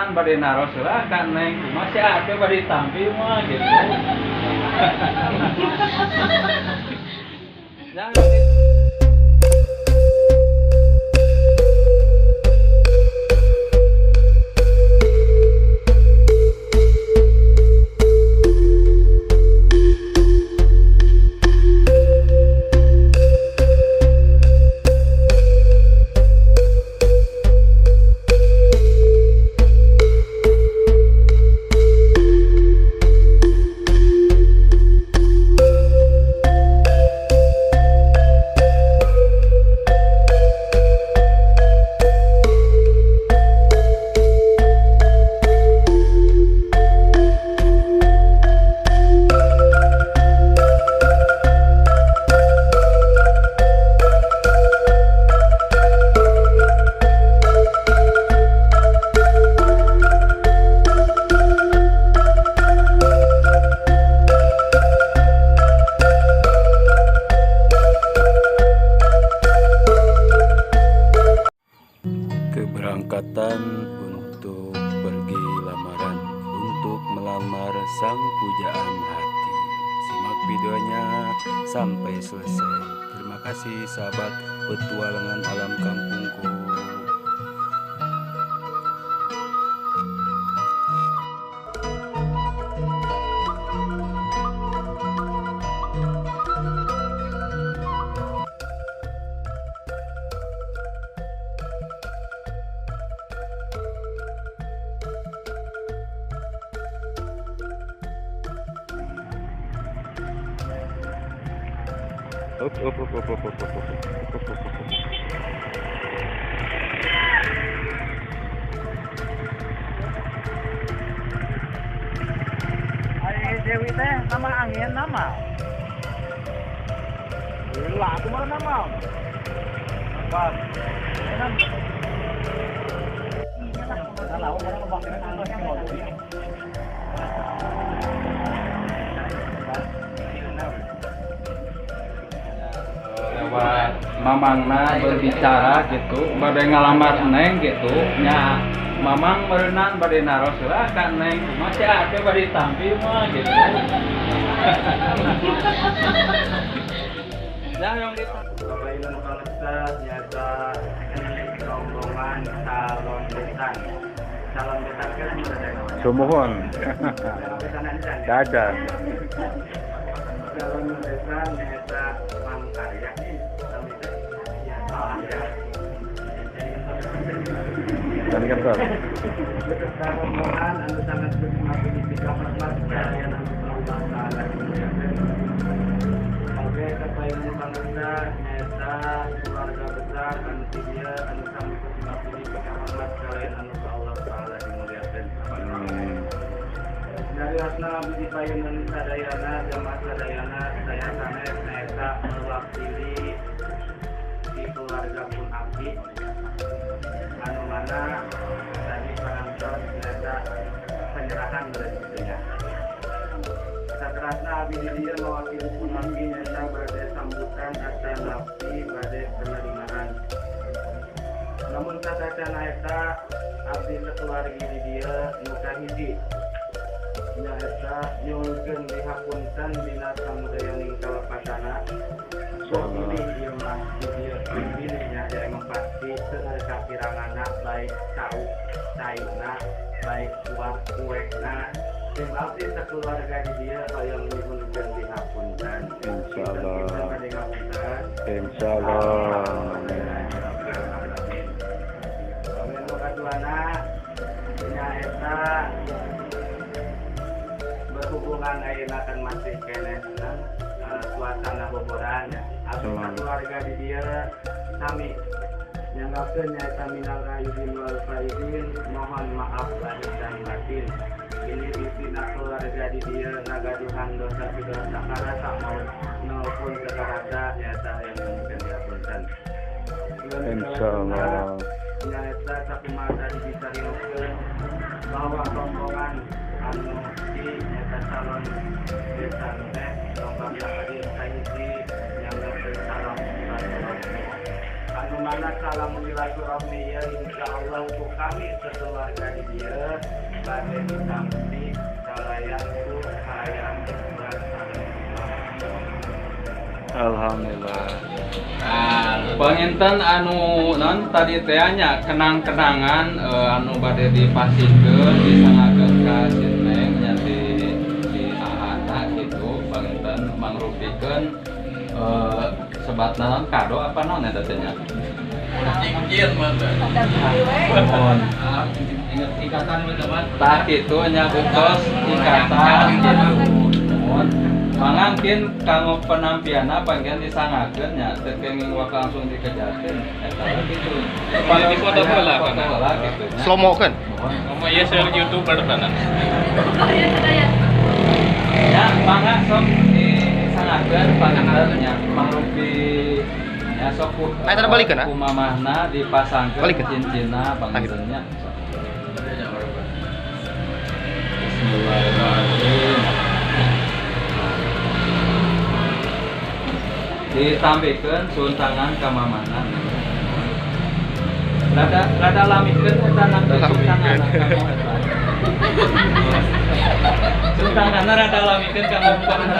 berenang bade naros lah kan neng cuma si ake bade tampil mah gitu. Jangan keberangkatan untuk pergi lamaran, untuk melamar sang pujaan hati. Simak videonya sampai selesai. Terima kasih sahabat petualangan alam kampungku. Dewi teh nama angin nama. Lah, aku mana nama? Apa? Lewat mamangna berbicara gitu, bade ngalamar neng gitu, nya mamang berenang bade naros lah kan neng cuma si ake bade tampil mah gitu. Jangan Bapak Ibu Kalista nyata rombongan calon besan. Calon besan kan ada. Sumuhun. Dadan. Calon besan nyata Mangkarya nih. Dan kantor. Rombongan anu sangat berterima kasih di kamar sekalian anu Allah taala. Oke, Bapak Ibu Kalista nyata keluarga besar anu dia anu kami berterima kasih di kamar sekalian anu Allah taala dimuliakan. Dari asna abdi payunan sadayana jamaah sadayana saya sanes nyata mewakili di keluarga pun abdi anu mana tadi penonton nyata penyerahan rezekinya. Sakerasna abdi dia mewakili pun abdi nyata bade sambutan atas abdi bade penerimaan. Namun satacana eta abdi sekeluarga di dia nuka hiji nyaeta nyulkeun dihapunten dina samudaya ning kalepasana. Pilih ieu mah ieu pilihnya jadi emang pasti seueur kapirangana baik cau caina baik kuah kuekna tim abdi sakeluarga di dia hoyong nyuhunkeun dihapunten. Insyaallah. Insyaallah. Nyaeta berhubungan ayeuna kan masih kene suasana boboran ya. Abdi keluarga di dia sami nyanggapkeun nyaeta minal aidin wal faidin, mohon maaf lahir dan batin. Ini bisina keluarga di dia nagaduhan dosa dosa karasa maupun kekarasa nyata yang mungkin diapunten. Insyaallah. Nyata sakumaha bisa dilakukan bahwa rombongan anu di nyata calon desa teh rombongan hadir kahiji yang calon anu Dimana salam silaturahmi ya insya Allah untuk kami sekeluarga di dia badai ditampi salayanku sayang Alhamdulillah. Penginten anu non tadi tehnya kenang-kenangan anu bade dipasikeun disangakeun ka Sineng nya di ahana gitu penginten mangrupikeun sebatna non kado apa non eta teh nya. Cincin mah. Mohon. Ingat ikatan mah teman. Tah kitu nya bungkus ikatan gitu. Mohon. Mangangkin kanggo penampianna panggen disangakeun nya teu kenging wak langsung dikejarkeun eta kitu. Pada foto heula kana kitu nya. Slomokeun. Slomo ieu seueur YouTuber kana. Ya, mangga sok disangakeun panganten nya mangrupi ya sok ku. Aya tara balikeun ah. Ku mamahna dipasangkeun cincinna panganten nya. Bismillahirrahmanirrahim. Ditampikeun suntangan ka mamana. Rada lamikeun eta nang suntangan kamu eta. Suntanganna rada lamikeun ka mamana.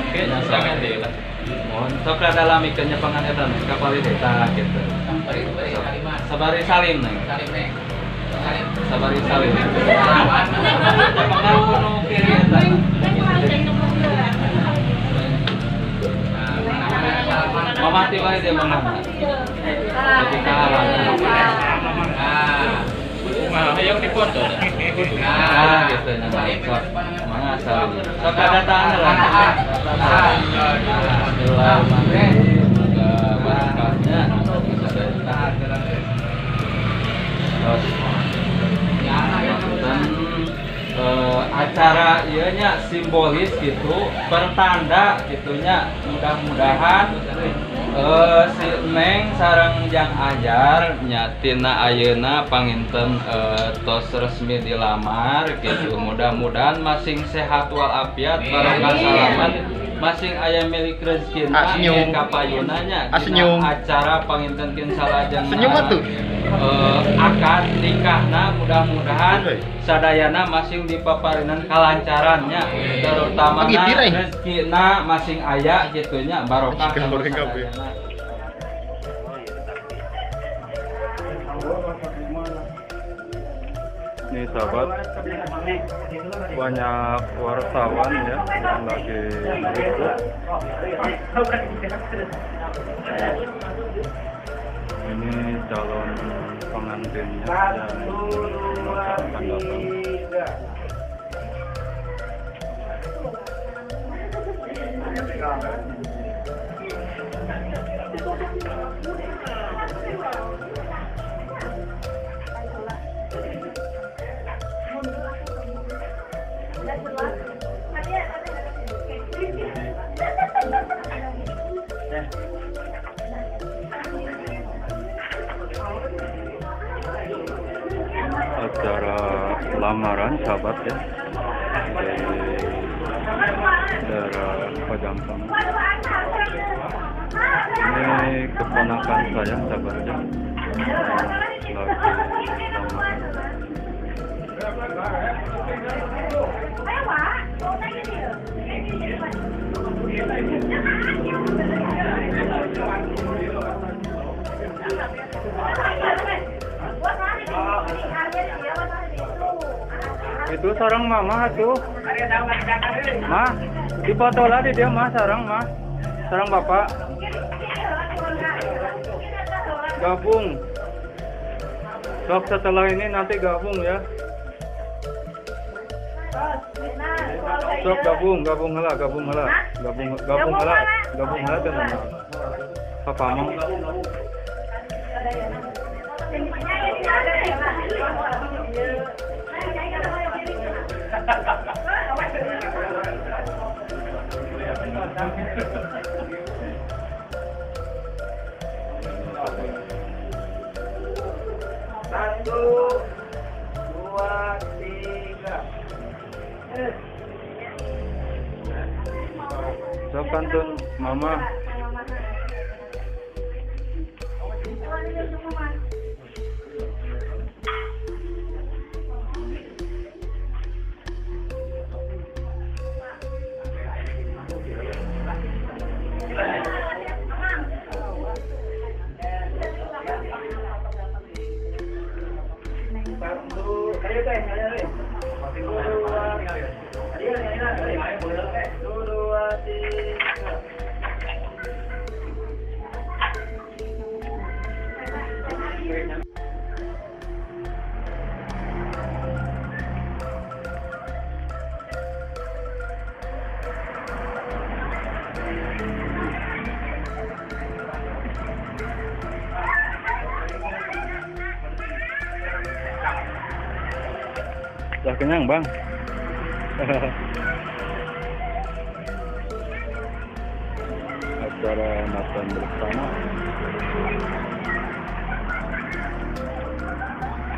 Oke, sangat deui lah. Mohon sok rada lamikeun nya pangan eta ka palideta kitu. Sabari salim neng. Sabari salim. Pangan kuno kiri eta. Mamati wae dia mangana. Jadi kalah. Mah hayang dipoto dah. Gitu nya. Sok mangga salim. Sok ada tangan lah. Barakahnya. Acara ieu nya simbolis gitu, pertanda gitunya. Mudah-mudahan si Neng sareng Jang Ajar nya tina ayeuna panginten tos resmi dilamar gitu. Mudah-mudahan masing sehat walafiat, barokah salamet, masing aya milik rezekina ka payuna nya dina acara panginten kin salajengna. Senyum atuh. Akad nikahna mudah-mudahan sadayana masing dipaparinan kalancarannya, terutama rezekina masing aya gitunya barokah sadayana. Ini sahabat, banyak wartawan ya yang lagi ikut. Ini calon pengantinnya dan akan datang. Acara lamaran sahabat ya di daerah Pajampang. Ini keponakan saya sahabat ya, lagi lamaran. Itu sarang mama tuh. Mah, dipoto lah di dia mah sarang mah. Sarang bapak. Gabung. Sok setelah ini nanti gabung ya. Sok gabung heula dengan Papa mau. Satu, dua, tiga. Sok kantun mama. Sudah kenyang, Bang? Acara makan bersama.